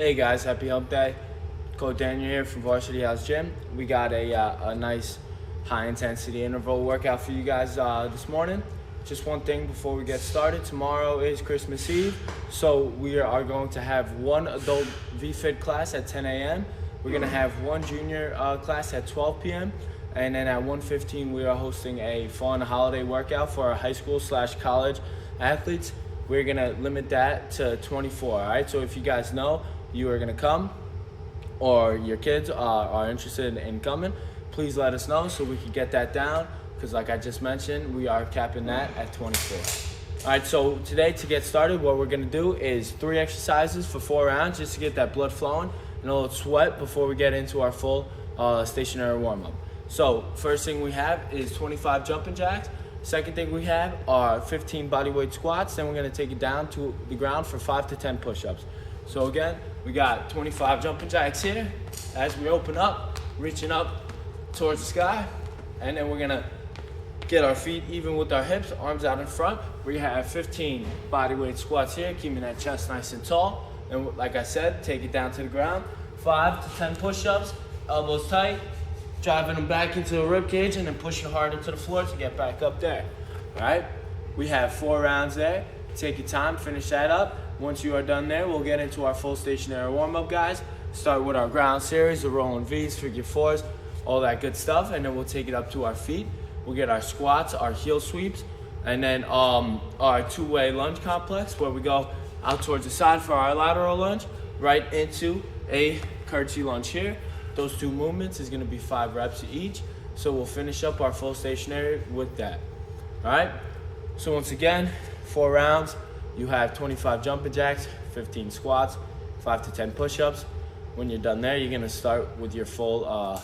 Hey guys, happy hump day. Coach Daniel here from Varsity House Gym. We got a nice high intensity interval workout for you guys this morning. Just one thing before we get started. Tomorrow is Christmas Eve, so we are going to have one adult VFit class at 10 a.m. We're going to have one junior class at 12 p.m. And then at 1:15 we are hosting a fun holiday workout for our high school/college athletes. We're going to limit that to 24, all right? So if you guys know you are going to come or your kids are interested in coming, please let us know so we can get that down, because like I just mentioned, we are capping that at 24. All right, so today to get started, what we're going to do is 3 exercises for 4 rounds just to get that blood flowing and a little sweat before we get into our full stationary warm-up. So first thing we have is 25 jumping jacks. Second thing we have are 15 bodyweight squats. Then we're going to take it down to the ground for 5 to 10 push-ups. So again, we got 25 jumping jacks here as we open up, reaching up towards the sky. And then we're going to get our feet even with our hips, arms out in front. We have 15 bodyweight squats here, keeping that chest nice and tall. And like I said, take it down to the ground. 5 to 10 push-ups, elbows tight, driving them back into the rib cage and then pushing hard into the floor to get back up there. All right, we have 4 rounds there. Take your time, finish that up. Once you are done there, we'll get into our full stationary warm-up, guys. Start with our ground series, the rolling V's, figure 4s, all that good stuff, and then we'll take it up to our feet. We'll get our squats, our heel sweeps, and then our two-way lunge complex, where we go out towards the side for our lateral lunge, right into a curtsy lunge here. Those 2 movements is going to be 5 reps each, so we'll finish up our full stationary with that. All right, so once again, 4 rounds. You have 25 jumping jacks, 15 squats, 5 to 10 push-ups. When you're done there, you're going to start with your full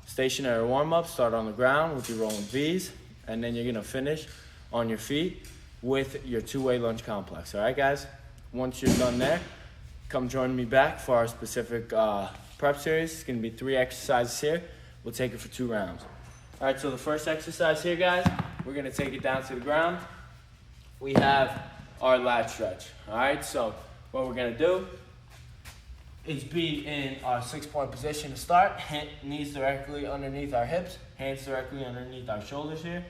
stationary warm-up. Start on the ground with your rolling V's, and then you're going to finish on your feet with your two-way lunge complex. All right, guys? Once you're done there, come join me back for our specific prep series. It's going to be 3 exercises here. We'll take it for 2 rounds. All right, so the first exercise here, guys, we're going to take it down to the ground. We have our lat stretch. All right, so what we're going to do is be in our 6-point position to start. Knees directly underneath our hips, hands directly underneath our shoulders here.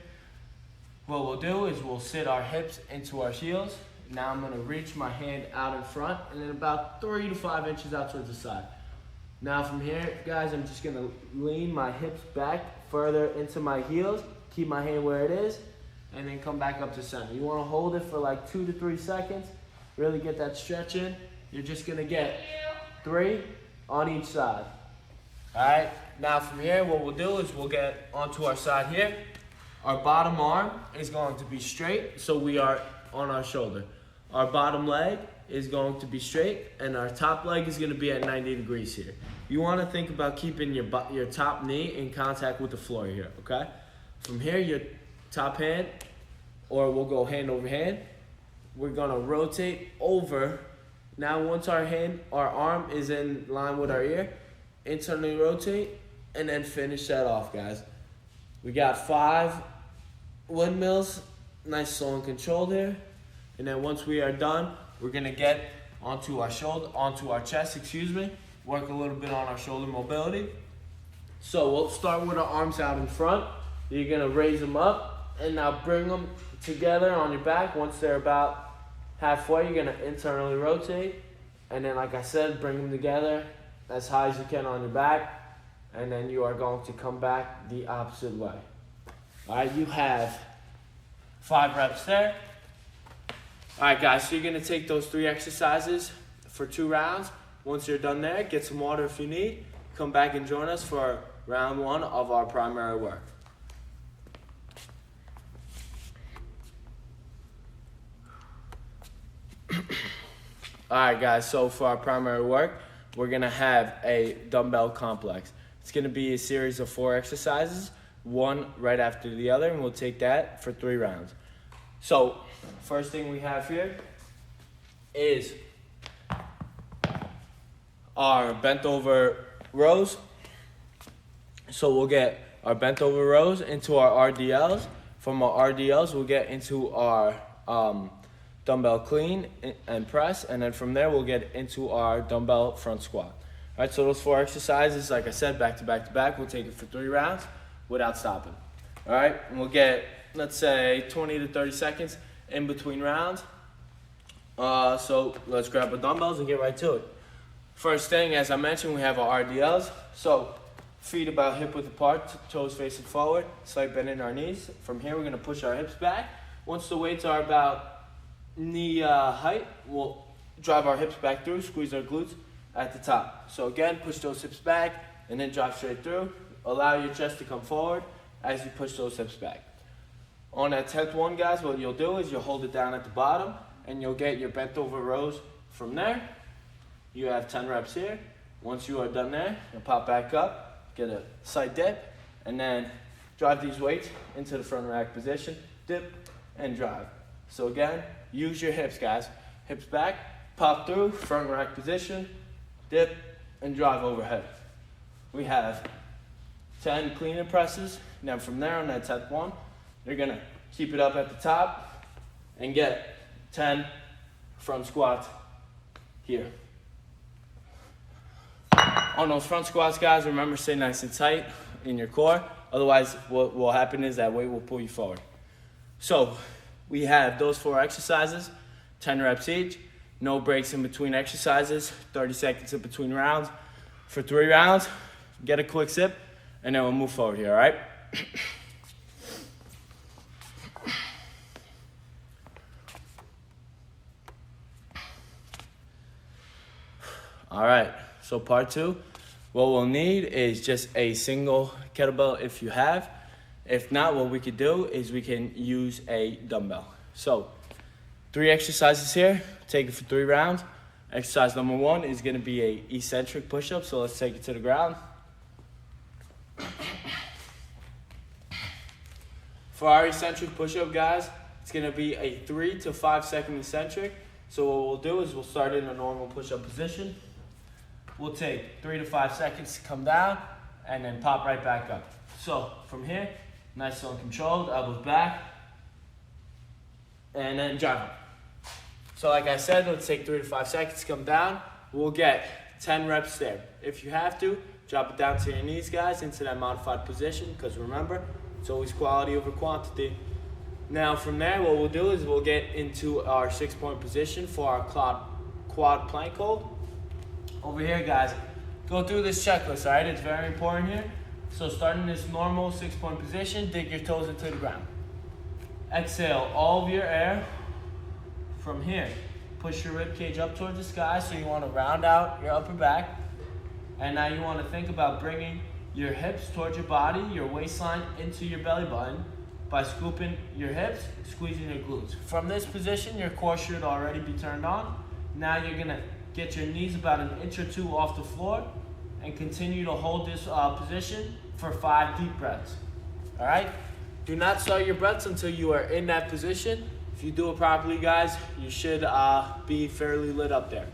What we'll do is we'll sit our hips into our heels. Now I'm going to reach my hand out in front and then about 3 to 5 inches out towards the side. Now from here, guys, I'm just going to lean my hips back further into my heels, keep my hand where it is, and then come back up to center. You want to hold it for like 2 to 3 seconds, really get that stretch in. You're just going to get 3 on each side. All right, now from here, what we'll do is we'll get onto our side here. Our bottom arm is going to be straight, so we are on our shoulder. Our bottom leg is going to be straight, and our top leg is going to be at 90 degrees here. You want to think about keeping your top knee in contact with the floor here, okay? From here, your top hand, or we'll go hand over hand. We're going to rotate over. Now once our arm is in line with our ear, internally rotate, and then finish that off, guys. We got 5 windmills, nice, slow, and controlled here. And then once we are done, we're gonna get onto our chest, work a little bit on our shoulder mobility. So we'll start with our arms out in front. You're gonna raise them up, and now bring them together on your back. Once they're about halfway, you're gonna internally rotate. And then, like I said, bring them together as high as you can on your back. And then you are going to come back the opposite way. All right, you have 5 reps there. All right, guys, so you're going to take those 3 exercises for 2 rounds. Once you're done there, get some water if you need. Come back and join us for round 1 of our primary work. All right, guys, so for our primary work, we're going to have a dumbbell complex. It's going to be a series of 4 exercises, one right after the other, and we'll take that for 3 rounds. So first thing we have here is our bent over rows. So we'll get our bent over rows into our RDLs. From our RDLs, we'll get into our dumbbell clean and press, and then from there we'll get into our dumbbell front squat. All right, so those 4 exercises, like I said, back to back to back. We'll take it for 3 rounds without stopping. All right, and we'll get, let's say, 20 to 30 seconds in between rounds. So let's grab our dumbbells and get right to it. First thing, as I mentioned, we have our RDLs. So feet about hip width apart, toes facing forward, slight bend in our knees. From here, we're gonna push our hips back. Once the weights are about knee height, we'll drive our hips back through, squeeze our glutes at the top. So again, push those hips back and then drive straight through. Allow your chest to come forward as you push those hips back. On that 10th one, guys, what you'll do is you'll hold it down at the bottom and you'll get your bent over rows from there. You have 10 reps here. Once you are done there, you'll pop back up, get a side dip, and then drive these weights into the front rack position, dip, and drive. So again, use your hips, guys. Hips back, pop through, front rack position, dip, and drive overhead. We have 10 clean and presses. Now from there, on that 10th one, you're gonna keep it up at the top and get 10 front squats here. On those front squats, guys, remember, stay nice and tight in your core. Otherwise, what will happen is that weight will pull you forward. So we have those 4 exercises, 10 reps each, no breaks in between exercises, 30 seconds in between rounds. For 3 rounds, get a quick sip, and then we'll move forward here, all right? All right, so part 2, what we'll need is just a single kettlebell if you have. If not, what we could do is we can use a dumbbell. So 3 exercises here, take it for 3 rounds. Exercise number 1 is gonna be a eccentric push-up, so let's take it to the ground. For our eccentric push-up, guys, it's gonna be a 3 to 5 second eccentric. So what we'll do is we'll start in a normal push-up position. We'll take 3 to 5 seconds to come down and then pop right back up. So from here, nice and controlled, elbows back, and then drive up. So like I said, let's take 3 to 5 seconds to come down. We'll get 10 reps there. If you have to, drop it down to your knees, guys, into that modified position, because remember, it's always quality over quantity. Now from there, what we'll do is we'll get into our 6-point position for our quad plank hold. Over here, guys, go through this checklist, all right? It's very important here. So starting this normal 6-point position, dig your toes into the ground. Exhale all of your air. From here, push your rib cage up towards the sky, so you want to round out your upper back. And now you want to think about bringing your hips towards your body, your waistline into your belly button by scooping your hips, squeezing your glutes. From this position, your core should already be turned on. Now you're going to get your knees about an inch or 2 off the floor and continue to hold this position for 5 deep breaths. All right? Do not start your breaths until you are in that position. If you do it properly, guys, you should be fairly lit up there.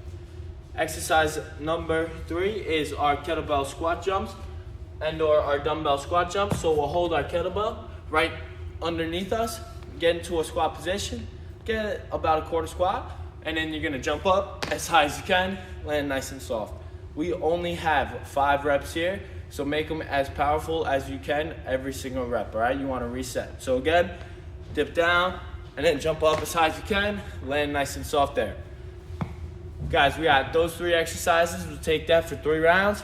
Exercise number 3 is our kettlebell squat jumps and/or our dumbbell squat jumps. So we'll hold our kettlebell right underneath us, get into a squat position, get about a quarter squat, and then you're gonna jump up as high as you can, land nice and soft. We only have 5 reps here, so make them as powerful as you can every single rep, all right? You wanna reset. So again, dip down, and then jump up as high as you can, land nice and soft there. Guys, we got those 3 exercises. We'll take that for 3 rounds.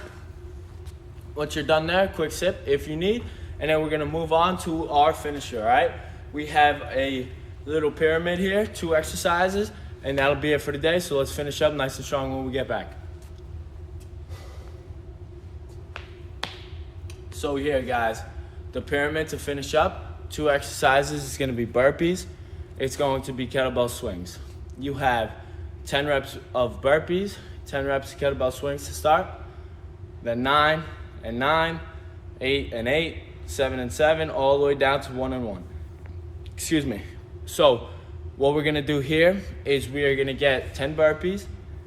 Once you're done there, quick sip if you need, and then we're gonna move on to our finisher, all right? We have a little pyramid here, 2 exercises, and that'll be it for today. So let's finish up nice and strong when we get back. So here, guys, the pyramid to finish up, 2 exercises. It's gonna be burpees. It's going to be kettlebell swings. You have 10 reps of burpees, 10 reps of kettlebell swings to start, then 9 and 9, 8 and 8, 7 and 7, all the way down to 1 and 1. Excuse me. So what we're gonna do here is we are gonna get 10 burpees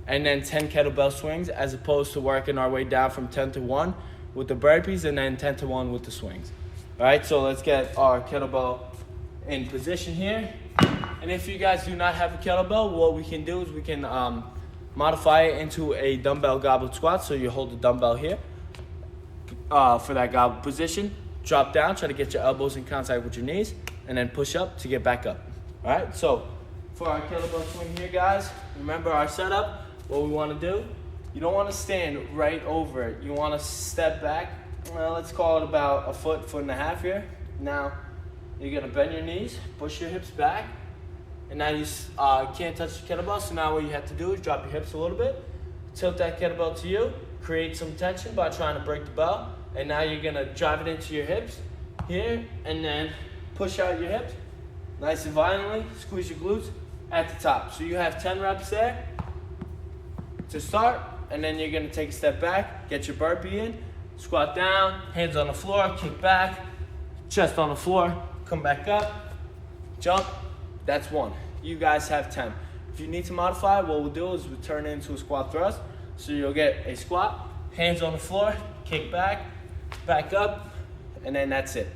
and then 10 kettlebell swings, as opposed to working our way down from 10 to 1 with the burpees and then 10 to 1 with the swings. All right, so let's get our kettlebell in position here. And if you guys do not have a kettlebell, what we can do is we can modify it into a dumbbell goblet squat. So you hold the dumbbell here for that goblet position. Drop down, try to get your elbows in contact with your knees, and then push up to get back up. All right, so for our kettlebell swing here, guys, remember our setup, what we want to do. You don't want to stand right over it. You want to step back, let's call it about a foot, foot and a half here. Now, you're going to bend your knees, push your hips back, and now you can't touch the kettlebell, so now what you have to do is drop your hips a little bit, tilt that kettlebell to you, create some tension by trying to break the bell, and now you're going to drive it into your hips here, and then push out your hips, nice and violently, squeeze your glutes at the top. So you have 10 reps there to start, and then you're going to take a step back, get your burpee in, squat down, hands on the floor, kick back, chest on the floor, come back up, jump. That's 1. You guys have 10. If you need to modify, what we'll do is we'll turn it into a squat thrust. So you'll get a squat, hands on the floor, kick back, back up, and then that's it.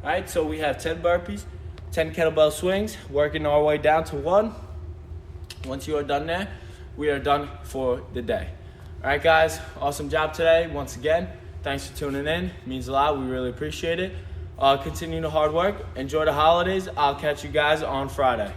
All right, so we have 10 burpees, 10 kettlebell swings, working our way down to 1. Once you are done there, we are done for the day. All right, guys, awesome job today. Once again, thanks for tuning in. It means a lot. We really appreciate it. Continue the hard work. Enjoy the holidays. I'll catch you guys on Friday.